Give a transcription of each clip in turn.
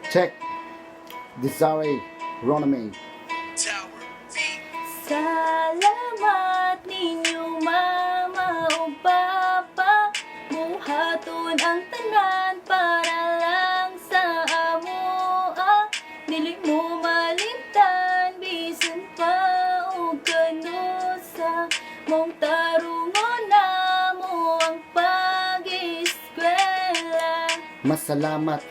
Check. Desiree Roname. Salamat ninyo mama o papa, buhaton ang tanan para lang sa amoa. Dili mo malimtan bisan pa og kanusa, mong tarungon na mo ang pag-eskwela. Masalamat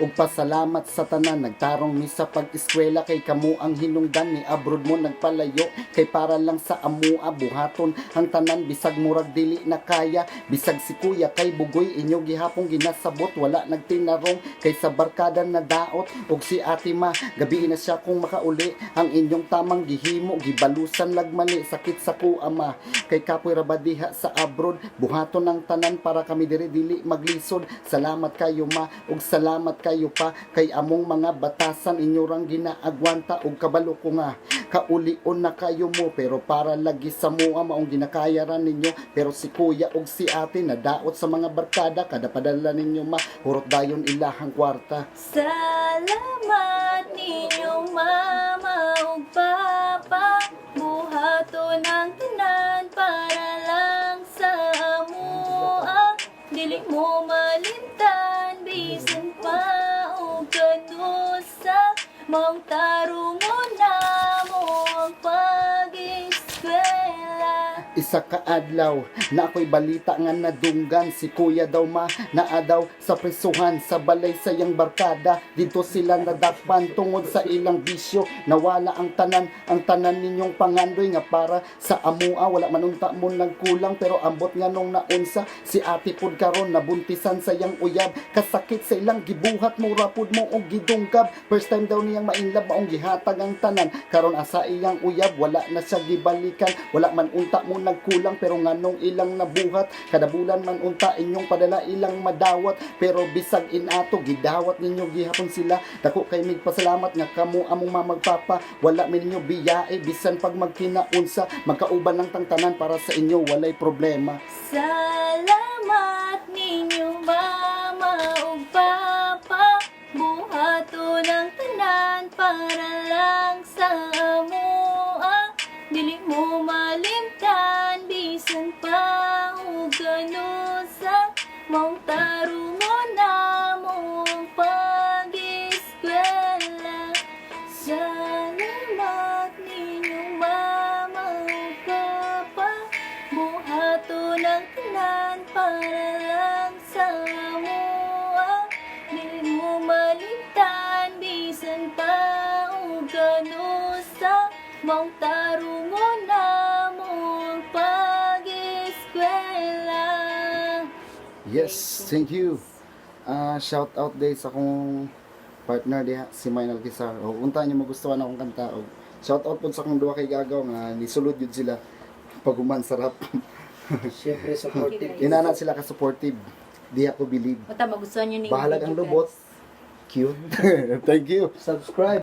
ug pasalamat sa tanan nagtarong mi sa pag-eskwela kay kamo ang hinungdan ni abroad mo nagpalayo kay para lang sa amua buhaton ang tanan bisag murag dili na kaya bisag si kuya kay bugoy inyo gihapon ginasabot wala nagtinarong kay sa barkada na daot ug si ate ma gabi na siya kung makauli ang inyong tamang gihimo gibalusan lagmali sakit sa kuama kay kapoy rabadiha sa abroad buhaton ang tanan para kami diri dili maglisod salamat kayo ma ug salamat kayo pa kay among mga batasan inyo rang ginaagwanta ug kabalo ko nga kaulion na kayo mo pero para lagi sa mua maong ginakayaran ninyo pero si kuya ug si ate nadaot sa mga barkada kada padala ninyo ma hurot dayon ilahang kwarta. Salamat ninyo mama ug papa, buhaton ang tanan para lang sa amoa. Dili mo malimtan bisan pa og kanusa, mong tarungon na mo ang pag-eskwela. Isa ka adlaw na ako'y balita nga nadunggan si kuya daw ma naa daw sa prisuhan sa balay sa iyang barkada dito sila nadakpan tungod sa ilang bisyo nawala ang tanan ninyong pangandoy nga para sa amua wala manunta mo nagkulang pero ambot nga nung naunsa si ate pud karon nabuntisan sa iyang uyab kasakit sa ilang gibuhat mo rapod mo og gidungkab first time daw niyang mainlab maong gihatag ang tanan karon asa iyang uyab wala na siya gibalikan wala man unta mo nagkulang pero nganong ilang nabuhat kada bulan man unta inyong padala ilang madawat pero bisag inato gidawat ninyo gihapon sila dako kay mig pasalamat nga kamo among mamagpapa wala min ninyo biyae bisan pag magkinaunsa magkauban lang tang tanan para sa inyo walay problema. Salamat ninyo mama ug papa, buhaton ang tanan para lang sa amoa. Dili mo malimtan bisan pa og kanusa, mong tarungon na mo ang pag-eskwela. Salamat ninyo mama ug papa, buhaton ang tanan para lang sa amoa. Dili mo malimtan bisan pa og kanusa, mong tarungon na mo ang pag-eskwela. Yes, thank you. Shout out day sa akong partner diha si Maynal Kisar. O unta niyo magustuhan akong kanta og shout out pud sa akong duha kay gagaw nga nisulod yun sila paguman sarap. Siyempre, supportive. Inana sila ka supportive. Di ako believe. Mata magustuhan nyo ni Bahalag ang lubot. Cute. Thank you. Subscribe.